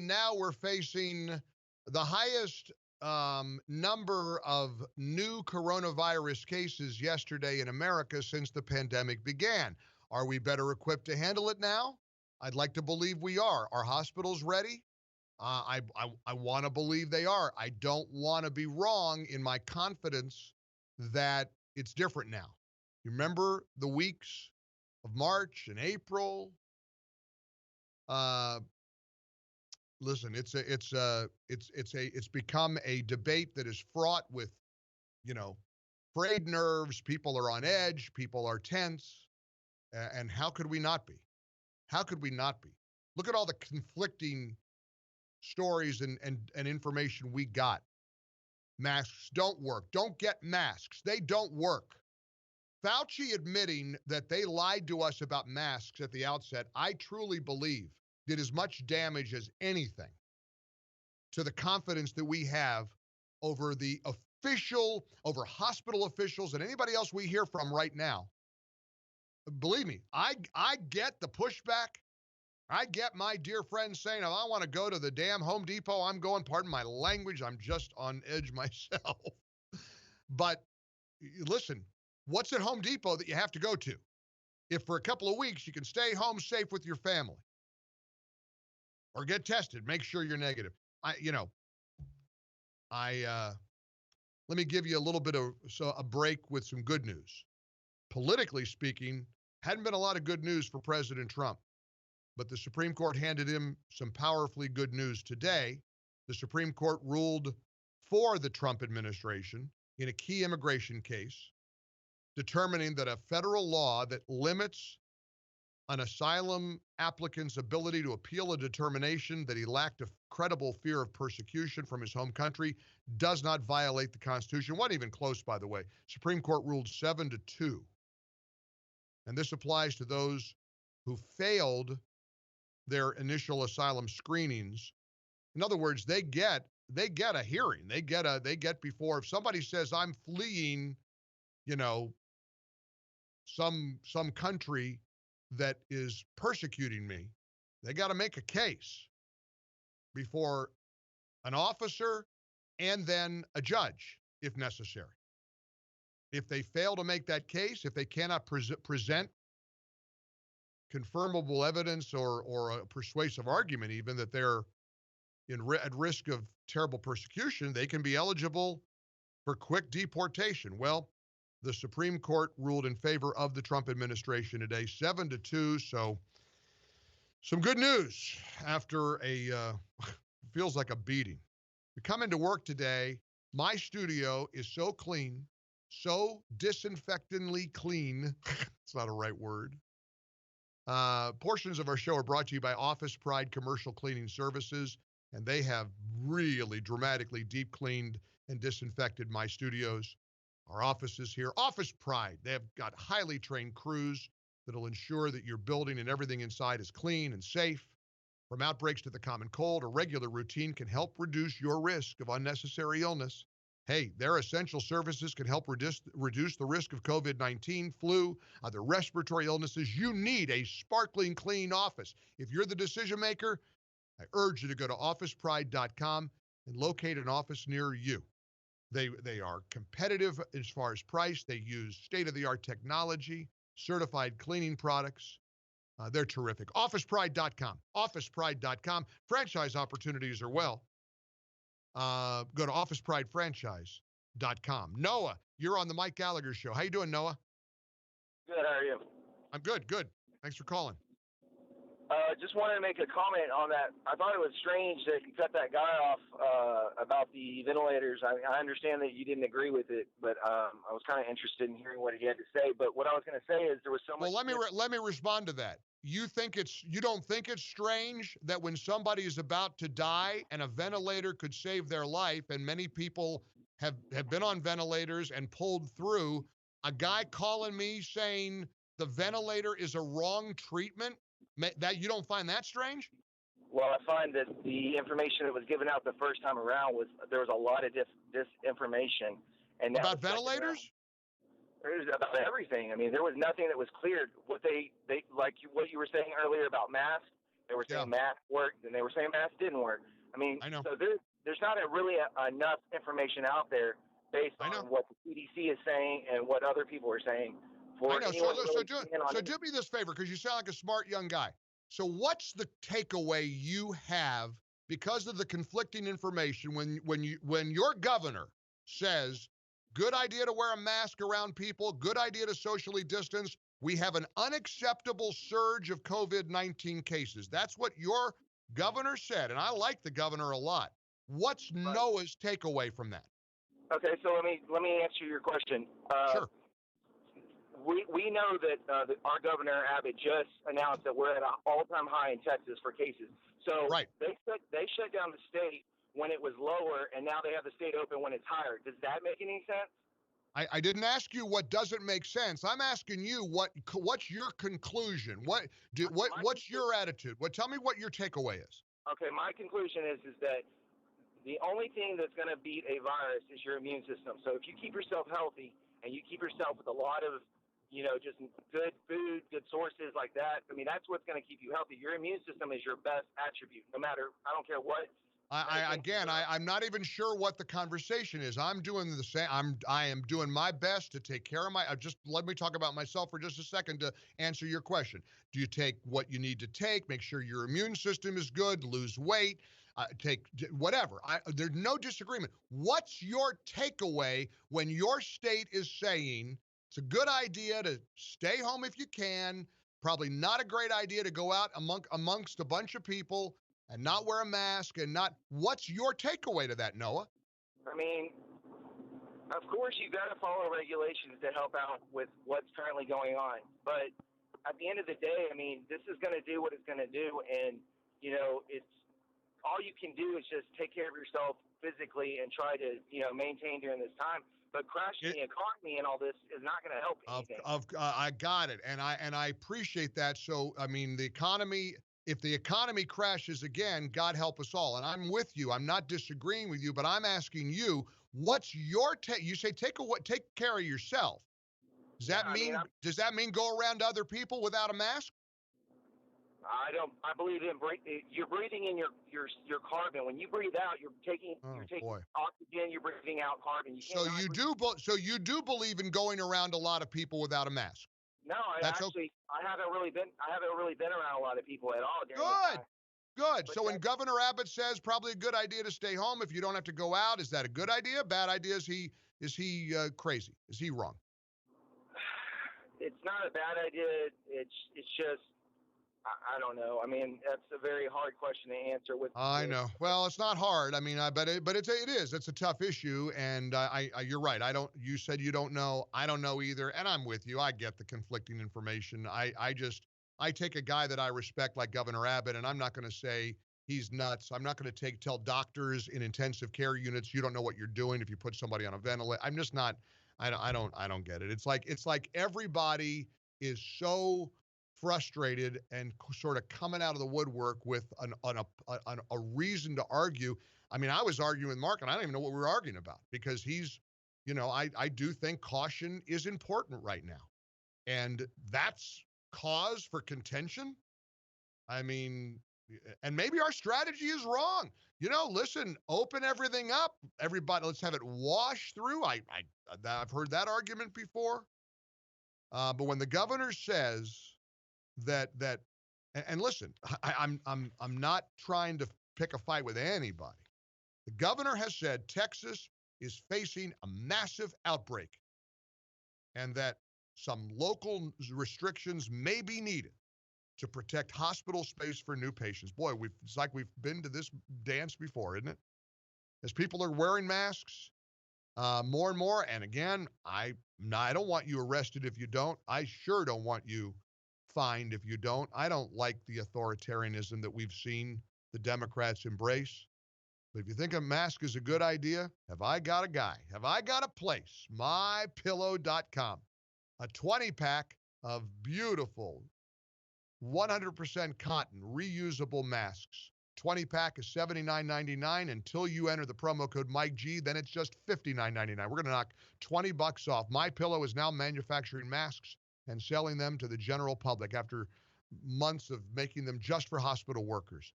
now we're facing the highest number of new coronavirus cases yesterday in America since the pandemic began. Are we better equipped to handle it now? I'd like to believe we are. Are hospitals ready? I want to believe they are. I don't want to be wrong in my confidence that it's different now. You remember the weeks of March and April? Listen, it's become a debate that is fraught with, frayed nerves. People are on edge. People are tense. And how could we not be? How could we not be? Look at all the conflicting stories and information we got. Masks don't work. Don't get masks. They don't work. Fauci admitting that they lied to us about masks at the outset, I truly believe did as much damage as anything to the confidence that we have over over hospital officials and anybody else we hear from right now. Believe me, I get the pushback. I get my dear friends saying, if I want to go to the damn Home Depot, I'm going, pardon my language, I'm just on edge myself. But listen, what's at Home Depot that you have to go to? If for a couple of weeks you can stay home safe with your family or get tested, make sure you're negative. Let me give you a little bit of a break with some good news. Politically speaking, hadn't been a lot of good news for President Trump. But the Supreme Court handed him some powerfully good news today. The Supreme Court ruled for the Trump administration in a key immigration case, determining that a federal law that limits an asylum applicant's ability to appeal a determination that he lacked a credible fear of persecution from his home country does not violate the Constitution. Wasn't even close, by the way. Supreme Court ruled 7-2. And this applies to those who failed their initial asylum screenings. In other words, they get a hearing. They get before, if somebody says I'm fleeing, some country that is persecuting me, they got to make a case before an officer and then a judge, if necessary. If they fail to make that case, if they cannot present confirmable evidence or a persuasive argument even that they're at risk of terrible persecution, they can be eligible for quick deportation. Well, the Supreme Court ruled in favor of the Trump administration today, 7-2. So some good news after feels like a beating. We come into work today. My studio is so clean, so disinfectantly clean. It's not a right word. Portions of our show are brought to you by Office Pride Commercial Cleaning Services, and they have really dramatically deep cleaned and disinfected my studios, our offices here. Office Pride, they have got highly trained crews that'll ensure that your building and everything inside is clean and safe. From outbreaks to the common cold, a regular routine can help reduce your risk of unnecessary illness. Hey, their essential services can help reduce the risk of COVID-19, flu, other respiratory illnesses. You need a sparkling clean office. If you're the decision maker, I urge you to go to officepride.com and locate an office near you. They are competitive as far as price. They use state-of-the-art technology, certified cleaning products. They're terrific. Officepride.com. Officepride.com. Franchise opportunities are well. Go to officepridefranchise.com. Noah, you're on the Mike Gallagher Show. How you doing, Noah? Good, how are you? I'm good. Thanks for calling. Just wanted to make a comment on that. I thought it was strange that you cut that guy off about the ventilators. I understand that you didn't agree with it, but I was kind of interested in hearing what he had to say. But what I was going to say is there was so much... Well, let me respond to that. You don't think it's strange that when somebody is about to die and a ventilator could save their life, and many people have been on ventilators and pulled through, a guy calling me saying the ventilator is a wrong treatment, that you don't find that strange? Well, I find that the information that was given out the first time around there was a lot of disinformation. And about ventilators? It was about everything. I mean, there was nothing that was cleared. What they like what you were saying earlier about masks, They were Yeah, saying masks worked, and they were saying masks didn't work. I mean, I know. so there's not enough information out there based I know. on what the CDC is saying and what other people are saying I for know. anyone to really stand on So it. do me this favor, because you sound like a smart young guy. So what's the takeaway you have because of the conflicting information when your governor says, good idea to wear a mask around people, good idea to socially distance. We have an unacceptable surge of COVID-19 cases. That's what your governor said, and I like the governor a lot. What's But Noah's takeaway from that? okay, so let me answer your question. Sure. We know that our governor Abbott just announced that we're at an all-time high in Texas for cases. So Right. they shut down the state when it was lower, and now they have the state open when it's higher. Does that make any sense? I didn't ask you what doesn't make sense. I'm asking you what's your conclusion? What's your attitude? Tell me what your takeaway is. Okay, my conclusion is that the only thing that's going to beat a virus is your immune system. So if you keep yourself healthy and you keep yourself with a lot of, just good food, good sources like that, I mean, that's what's going to keep you healthy. Your immune system is your best attribute, no matter, I don't care what. I'm not even sure what the conversation is. I'm doing the same. I am doing my best to take care of just let me talk about myself for just a second to answer your question. Do you take what you need to take? Make sure your immune system is good. Lose weight. Take whatever. There's no disagreement. What's your takeaway when your state is saying it's a good idea to stay home if you can? Probably not a great idea to go out amongst a bunch of people and not wear a mask and not. What's your takeaway to that, Noah? I mean, of course, you got to follow regulations to help out with what's currently going on. But at the end of the day, I mean, this is going to do what it's going to do. And, it's all you can do is just take care of yourself physically and try to, maintain during this time. But crashing the economy and all this is not going to help anything. I got it. And I appreciate that. So, I mean, if the economy crashes again, God help us all. And I'm with you. I'm not disagreeing with you, but I'm asking you, what's your take? You say take care of yourself. Does that mean go around to other people without a mask? I believe in you're breathing in your carbon. When you breathe out, you're taking oxygen, you're breathing out carbon. So you do believe in going around a lot of people without a mask? No, I haven't really been around a lot of people at all. Good. So when Governor Abbott says probably a good idea to stay home if you don't have to go out, is that a good idea? Bad idea? Is he crazy? Is he wrong? It's not a bad idea. It's just I don't know. I mean, that's a very hard question to answer. I know. Well, it's not hard. I mean, but it is. It's a tough issue, and you're right. You said you don't know. I don't know either, and I'm with you. I get the conflicting information. I take a guy that I respect like Governor Abbott, and I'm not going to say he's nuts. I'm not going to tell doctors in intensive care units you don't know what you're doing if you put somebody on a ventilator. I'm just not. I don't get it. It's like everybody is so frustrated and sort of coming out of the woodwork with a reason to argue. I mean, I was arguing with Mark, and I don't even know what we were arguing about because he's, I do think caution is important right now, and that's cause for contention. I mean, and maybe our strategy is wrong. Listen, open everything up, everybody. Let's have it wash through. I've heard that argument before, but when the governor says that and listen, I'm not trying to pick a fight with anybody. The governor has said Texas is facing a massive outbreak and that some local restrictions may be needed to protect hospital space for new patients. Boy, it's like we've been to this dance before, isn't it? As people are wearing masks more and more. And again, I don't want you arrested if you don't. I sure don't want you fined if you don't. I don't like the authoritarianism that we've seen the Democrats embrace. But if you think a mask is a good idea, have I got a guy? Have I got a place? MyPillow.com. A 20-pack of beautiful 100% cotton reusable masks. 20-pack is $79.99 until you enter the promo code Mike G. Then it's just $59.99. We're going to knock $20 off. MyPillow is now manufacturing masks and selling them to the general public. After months of making them just for hospital workers.